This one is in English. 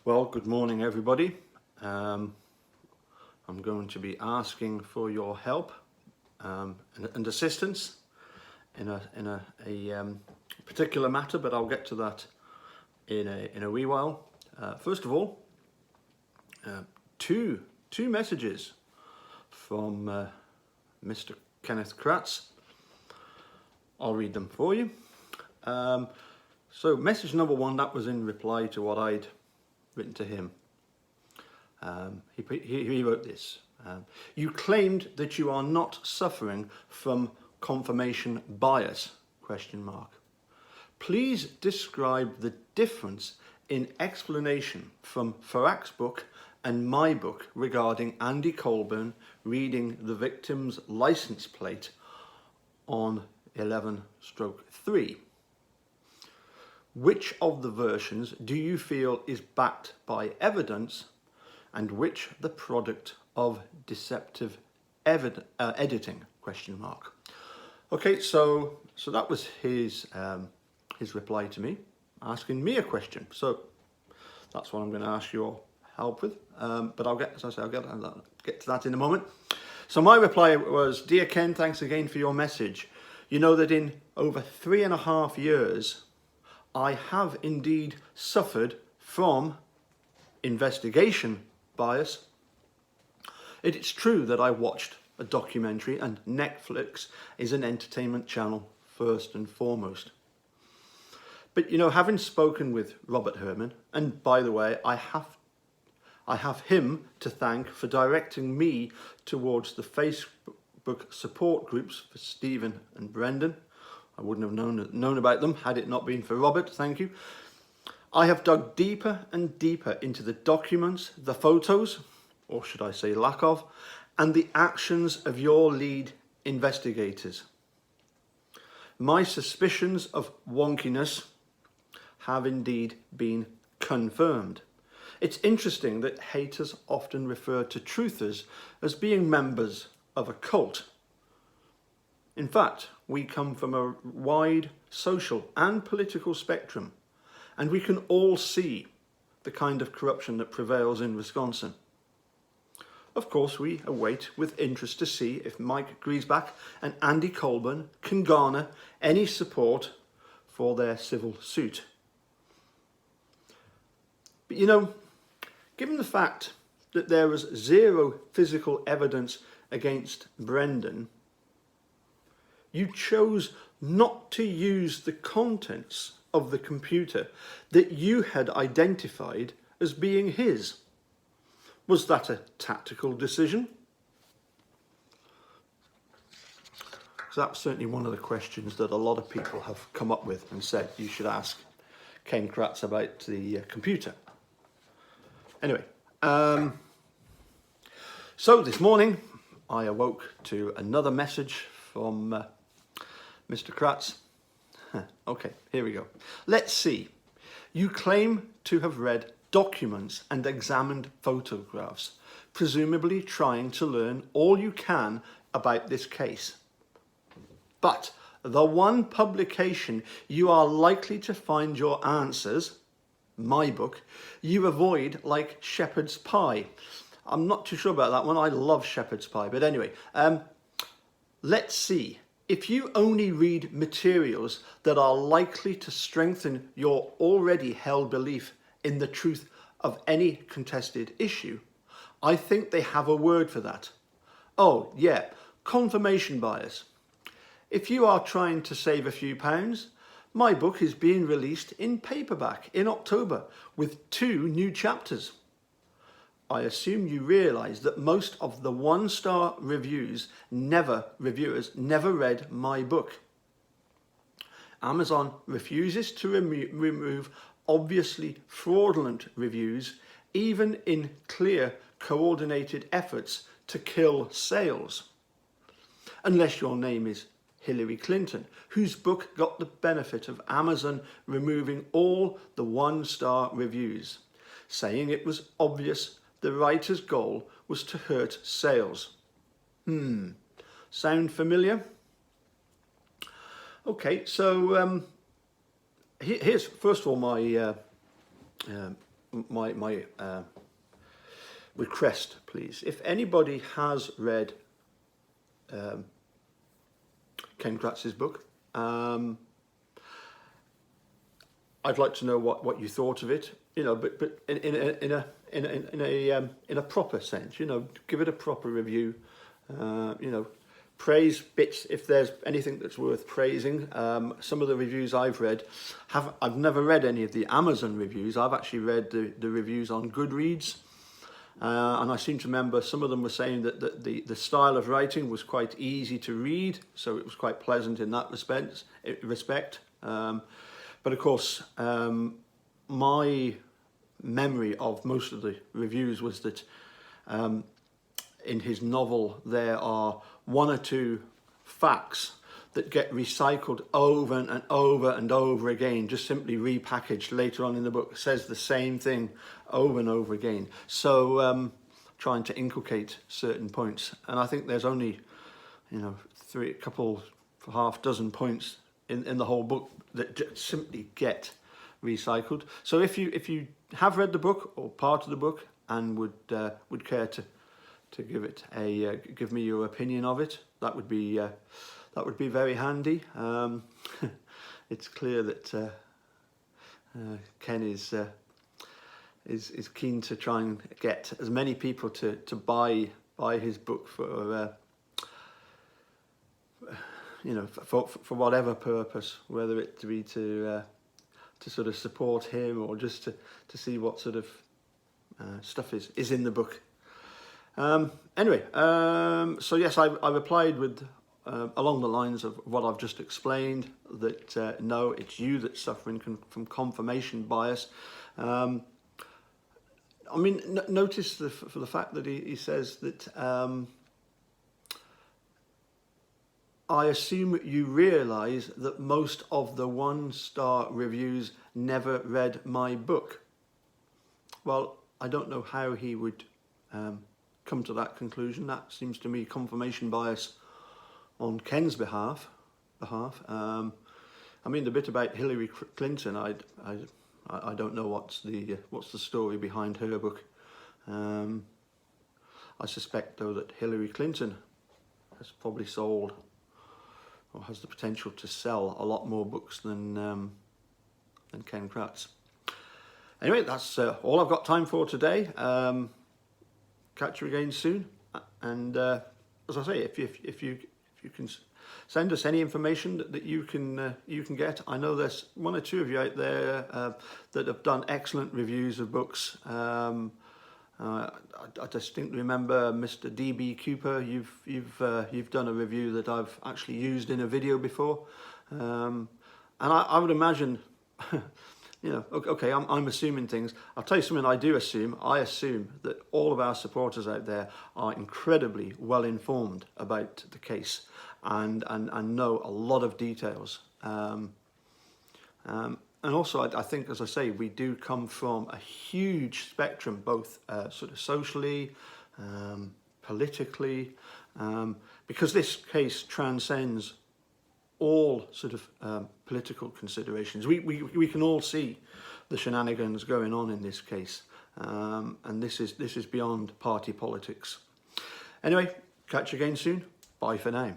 Well, good morning, everybody. I'm going to be asking for your help and assistance in a particular matter, but I'll get to that in a wee while. First of all, two messages from Mr. Ken Kratz. I'll read them for you. So message number one, that was in reply to what I'd written to him. He wrote this. You claimed that you are not suffering from confirmation bias, ? Please describe the difference in explanation from Farrak's book and my book regarding Andy Colburn reading the victim's license plate on 11/3. Which of the versions do you feel is backed by evidence and which the product of deceptive editing? ? Okay, so that was his reply to me, asking me a question. So that's what I'm going to ask your help with. But I'll get to that in a moment. So my reply was, Dear Ken, thanks again for your message. You know that in over 3.5 years, I have indeed suffered from investigation bias. It is true that I watched a documentary, and Netflix is an entertainment channel first and foremost. But you know, having spoken with Robert Herman, and by the way, I have him to thank for directing me towards the Facebook support groups for Stephen and Brendan. I wouldn't have known about them had it not been for Robert, thank you. I have dug deeper and deeper into the documents, the photos, or should I say lack of, and the actions of your lead investigators. My suspicions of wonkiness have indeed been confirmed. It's interesting that haters often refer to truthers as being members of a cult. In fact, we come from a wide social and political spectrum, and we can all see the kind of corruption that prevails in Wisconsin. Of course, we await with interest to see if Mike Griesbach and Andy Colburn can garner any support for their civil suit. But you know, given the fact that there was zero physical evidence against Brendan, you chose not to use the contents of the computer that you had identified as being his. Was that a tactical decision? So that's certainly one of the questions that a lot of people have come up with and said you should ask Ken Kratz about the computer. Anyway, so this morning I awoke to another message from Mr. Kratz. Okay, here we go. Let's see. You claim to have read documents and examined photographs, presumably trying to learn all you can about this case. But the one publication you are likely to find your answers, my book, you avoid like shepherd's pie. I'm not too sure about that one. I love shepherd's pie. But anyway, let's see. If you only read materials that are likely to strengthen your already held belief in the truth of any contested issue, I think they have a word for that. Oh yeah, confirmation bias. If you are trying to save a few pounds, my book is being released in paperback in October with 2 new chapters. I assume you realise that most of the 1-star reviewers never read my book. Amazon refuses to remove obviously fraudulent reviews, even in clear, coordinated efforts to kill sales. Unless your name is Hillary Clinton, whose book got the benefit of Amazon removing all the 1-star reviews, saying it was obvious the writer's goal was to hurt sales. Sound familiar? Okay, so here's first of all my my request, please. If anybody has read Ken Kratz's book, I'd like to know what you thought of it. You know, but in a proper sense. You know, give it a proper review. You know, praise bits if there's anything that's worth praising. Some of the reviews I've read, I've never read any of the Amazon reviews. I've actually read the reviews on Goodreads, and I seem to remember some of them were saying that the style of writing was quite easy to read, so it was quite pleasant in that respect. But of course, my memory of most of the reviews was that in his novel there are one or two facts that get recycled over and over and over again, just simply repackaged later on in the book. It says the same thing over and over again. So trying to inculcate certain points, and I think there's only, you know, half dozen points in the whole book that just simply get recycled. So if you have read the book or part of the book and would care to give me your opinion of it, that would be very handy. It's clear that Ken is keen to try and get as many people to buy his book for you know, for whatever purpose, whether it be to sort of support him or just to see what sort of stuff is in the book. Anyway, so yes, I replied with along the lines of what I've just explained, that no, it's you that's suffering from confirmation bias. I mean, notice for the fact that he says that I assume you realise that most of the 1-star reviews never read my book. Well, I don't know how he would come to that conclusion. That seems to me confirmation bias on Ken's behalf. I mean, the bit about Hillary Clinton, I don't know what's the story behind her book. I suspect though that Hillary Clinton has probably sold, or has the potential to sell, a lot more books than Ken Kratz. Anyway, that's all I've got time for today. Catch you again soon. And as I say, if you can send us any information that you can get. I know there's one or two of you out there that have done excellent reviews of books. I distinctly remember Mr. D.B. Cooper. You've done a review that I've actually used in a video before, and I would imagine, you know, okay, I'm assuming things. I'll tell you something I do assume. I assume that all of our supporters out there are incredibly well informed about the case and know a lot of details. And also, I think, as I say, we do come from a huge spectrum, both sort of socially, politically, because this case transcends all sort of political considerations. We can all see the shenanigans going on in this case, and this is beyond party politics. Anyway, catch you again soon. Bye for now.